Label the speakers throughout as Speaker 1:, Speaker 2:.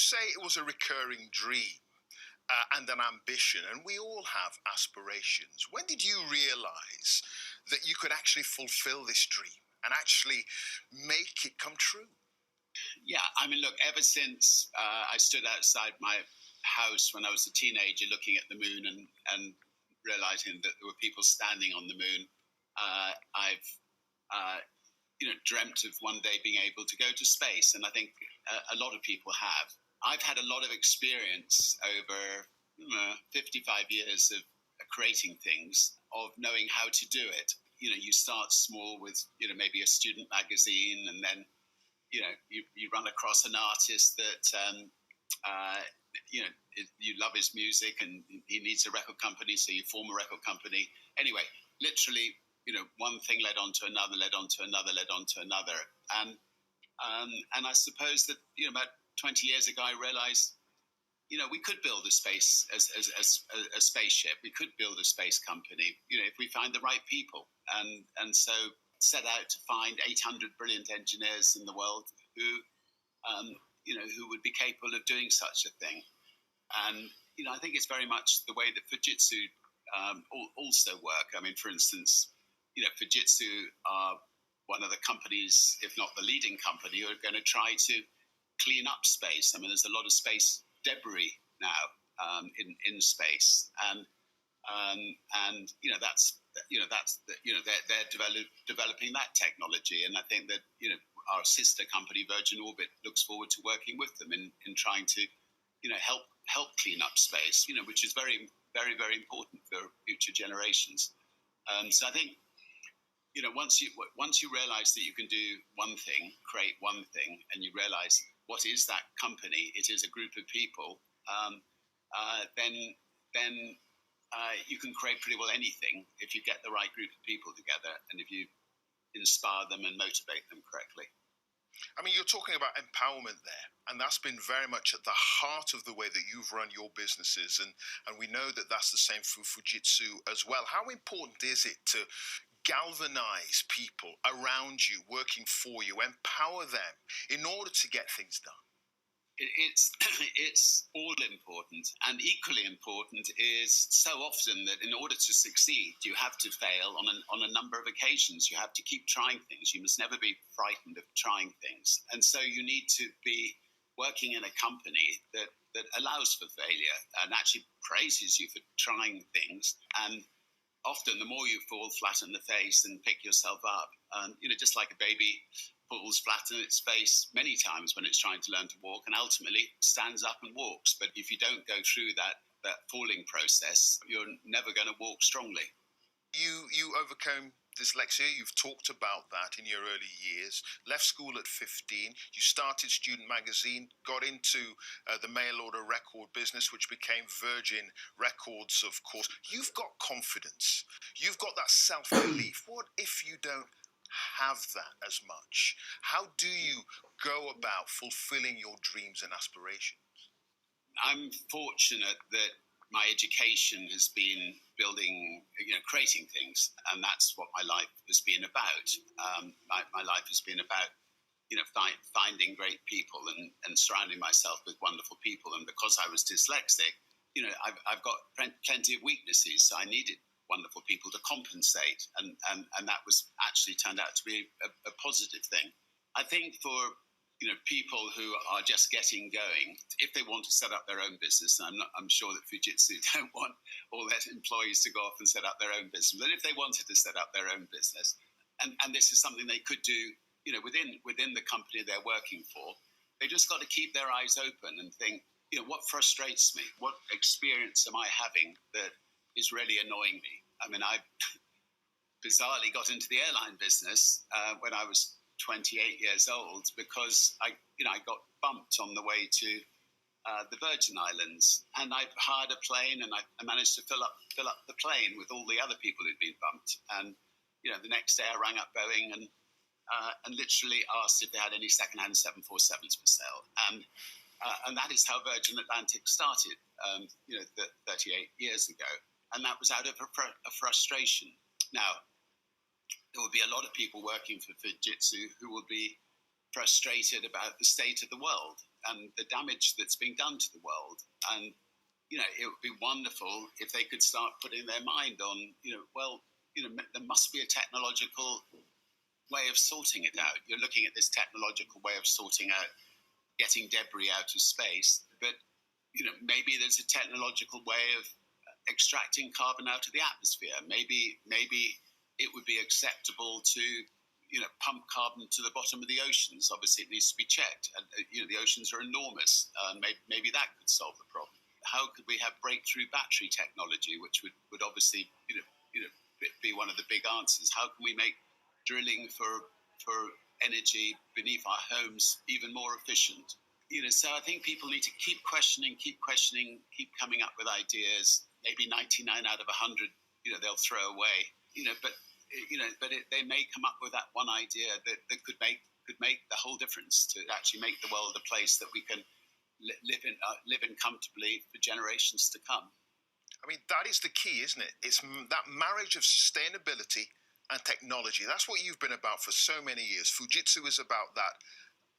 Speaker 1: say it was a recurring dream and an ambition, and we all have aspirations. When did you realize that you could actually fulfill this dream and actually make it come true?
Speaker 2: Yeah, I mean, look, ever since I stood outside my house when I was a teenager looking at the moon and realizing that there were people standing on the moon, I've dreamt of one day being able to go to space, and I think a lot of people have. I've had a lot of experience over 55 years of creating things, of knowing how to do it. You start small with, maybe a student magazine, and then, you run across an artist that, you love his music and he needs a record company, so you form a record company. Anyway, literally, one thing led on to another, led on to another, led on to another. And I suppose that, about 20 years ago, I realized, we could build a space as a spaceship. We could build a space company, if we find the right people. And so set out to find 800 brilliant engineers in the world who would be capable of doing such a thing. And, I think it's very much the way that Fujitsu also work. I mean, for instance, Fujitsu are one of the companies, if not the leading company, who are going to try to clean up space. I mean, there's a lot of space debris now in space, and they're developing that technology, and I think that our sister company Virgin Orbit looks forward to working with them in trying to help clean up space, which is very, very, very important for future generations. So I think once you realize that you can do one thing, create one thing, and you realize what is that company, it is a group of people, then you can create pretty well anything if you get the right group of people together and if you inspire them and motivate them correctly.
Speaker 1: I mean, you're talking about empowerment there, and that's been very much at the heart of the way that you've run your businesses, and we know that that's the same for Fujitsu as well. How important is it to galvanize people around you, working for you, empower them in order to get things done?
Speaker 2: It's all important, and equally important is so often that in order to succeed, you have to fail on a number of occasions. You have to keep trying things. You must never be frightened of trying things. And so you need to be working in a company that allows for failure and actually praises you for trying things. And often the more you fall flat on the face and pick yourself up, just like a baby falls flat on its face many times when it's trying to learn to walk, and ultimately stands up and walks. But if you don't go through that falling process, you're never going to walk strongly.
Speaker 1: You overcame dyslexia. You've talked about that in your early years. Left school at 15. You started Student Magazine, got into the mail order record business, which became Virgin Records, of course. You've got confidence. You've got that self-belief. What if you don't have that as much? How do you go about fulfilling your dreams and aspirations?
Speaker 2: I'm fortunate that my education has been building, creating things, and that's what my life has been about. My life has been about, finding great people and surrounding myself with wonderful people. And because I was dyslexic, I've got plenty of weaknesses, so I needed wonderful people to compensate, and that was actually turned out to be a positive thing. I think for people who are just getting going, if they want to set up their own business, and I'm sure that Fujitsu don't want all their employees to go off and set up their own business, but if they wanted to set up their own business, and this is something they could do, within the company they're working for, they just got to keep their eyes open and think, what frustrates me? What experience am I having that is really annoying me? I mean, I bizarrely got into the airline business when I was 28 years old because I got bumped on the way to the Virgin Islands, and I hired a plane, and I managed to fill up the plane with all the other people who'd been bumped. And the next day I rang up Boeing and literally asked if they had any secondhand 747s for sale, and that is how Virgin Atlantic started, 38 years ago. And that was out of a frustration. Now, there will be a lot of people working for Fujitsu who will be frustrated about the state of the world and the damage that's being done to the world. And, it would be wonderful if they could start putting their mind on, there must be a technological way of sorting it out. You're looking at this technological way of sorting out, getting debris out of space, but, maybe there's a technological way of extracting carbon out of the atmosphere. Maybe it would be acceptable to pump carbon to the bottom of the oceans. Obviously, it needs to be checked. And, the oceans are enormous. Maybe that could solve the problem. How could we have breakthrough battery technology, which would obviously be one of the big answers? How can we make drilling for energy beneath our homes even more efficient? So I think people need to keep questioning, keep coming up with ideas. Maybe 99 out of 100, they'll throw away. But they may come up with that one idea that could make the whole difference to actually make the world a place that we can live in comfortably for generations to come.
Speaker 1: I mean, that is the key, isn't it? It's that marriage of sustainability and technology. That's what you've been about for so many years. Fujitsu is about that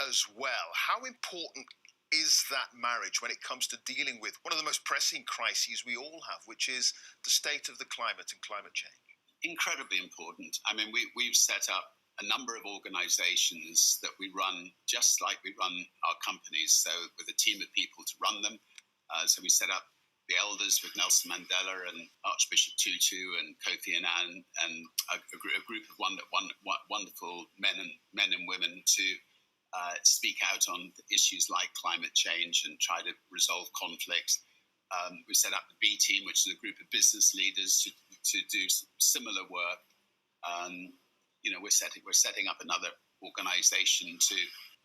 Speaker 1: as well. How important is that marriage when it comes to dealing with one of the most pressing crises we all have, which is the state of the climate and climate change?
Speaker 2: Incredibly important. I mean, we've set up a number of organizations that we run just like we run our companies, so with a team of people to run them. So we set up the Elders with Nelson Mandela and Archbishop Tutu and Kofi Annan and a group of wonderful men and women to speak out on issues like climate change and try to resolve conflicts. We set up the B team, which is a group of business leaders to do similar work. We're setting up another organization to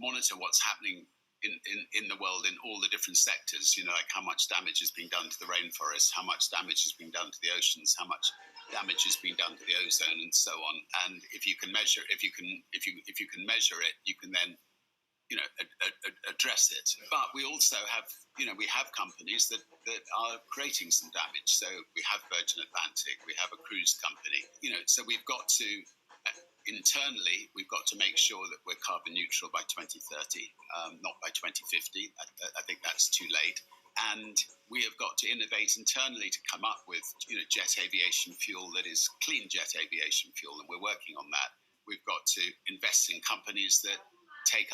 Speaker 2: monitor what's happening in the world in all the different sectors. Like how much damage is being done to the rainforest, how much damage is being done to the oceans, how much damage is being done to the ozone, and so on. And if you can measure it, you can then address it. But we also have companies that are creating some damage. So we have Virgin Atlantic, we have a cruise company. So we've got to internally, we've got to make sure that we're carbon neutral by 2030, not by 2050. I think that's too late. And we have got to innovate internally to come up with jet aviation fuel that is clean jet aviation fuel, and we're working on that. We've got to invest in companies that take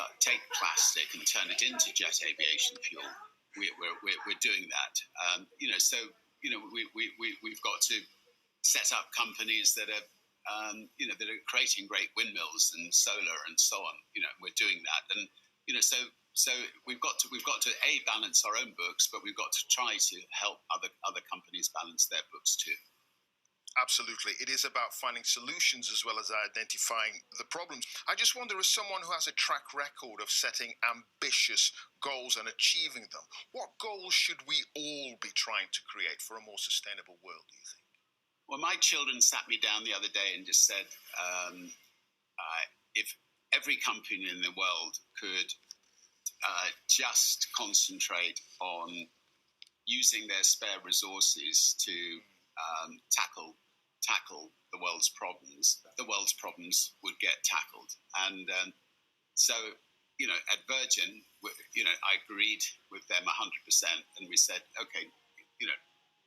Speaker 2: plastic and turn it into jet aviation fuel. We're doing that. We've got to set up companies that are that are creating great windmills and solar and so on. We're doing that, and so we've got to balance our own books, but we've got to try to help other companies balance their books too.
Speaker 1: Absolutely. It is about finding solutions as well as identifying the problems. I just wonder, as someone who has a track record of setting ambitious goals and achieving them, what goals should we all be trying to create for a more sustainable world, do you think?
Speaker 2: Well, my children sat me down the other day and just said, if every company in the world could just concentrate on using their spare resources to tackle the world's problems would get tackled. And so, at Virgin, I agreed with them 100%, and we said, okay,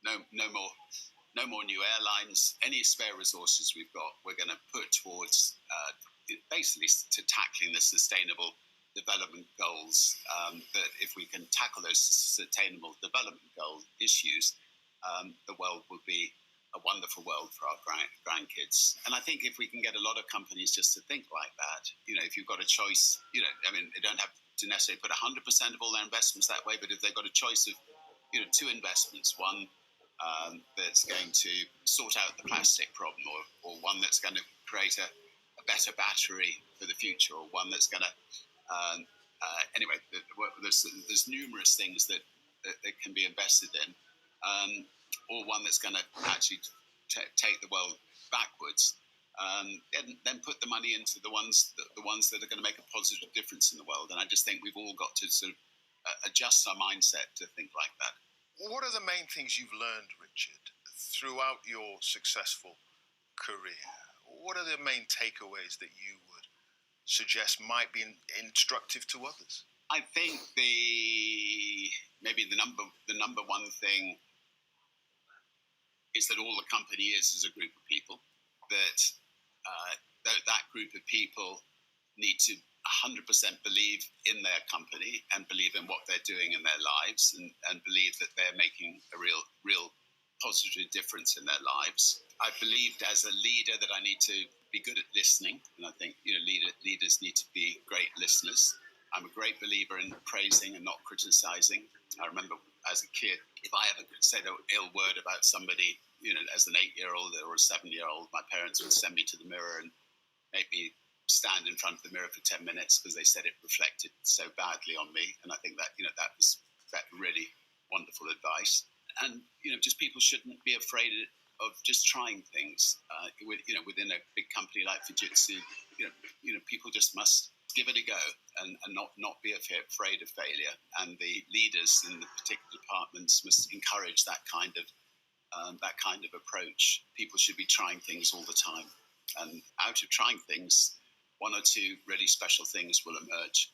Speaker 2: no more new airlines. Any spare resources we've got, we're going to put towards basically to tackling the sustainable development goals. That if we can tackle those sustainable development goal issues, the world will be a wonderful world for our grandkids. And I think if we can get a lot of companies just to think like that, if you've got a choice, they don't have to necessarily put 100% of all their investments that way, but if they've got a choice of, two investments, one that's going to sort out the plastic problem, or one that's going to create a better battery for the future, or one that's going to anyway, there's numerous things that can be invested in, or one that's going to actually take the world backwards, and then put the money into the ones that are going to make a positive difference in the world. And I just think we've all got to sort of adjust our mindset to think like that.
Speaker 1: What are the main things you've learned, Richard, throughout your successful career? What are the main takeaways that you would suggest might be instructive to others?
Speaker 2: I think maybe the number one thing is that all the company is a group of people. That group of people need to 100% believe in their company and believe in what they're doing in their lives, and believe that they're making a real positive difference in their lives. I believed as a leader that I need to be good at listening, and I think leaders need to be great listeners. I'm a great believer in praising and not criticizing. I remember as a kid, if I ever said an ill word about somebody, as an 8-year-old or a 7-year-old, my parents would send me to the mirror and make me stand in front of the mirror for 10 minutes because they said it reflected so badly on me. And I think that, that was really wonderful advice. And, just people shouldn't be afraid of just trying things. Within a big company like Fujitsu, people just must give it a go and not be afraid of failure. And the leaders in the particular departments must encourage that kind of approach. People should be trying things all the time, and out of trying things, one or two really special things will emerge.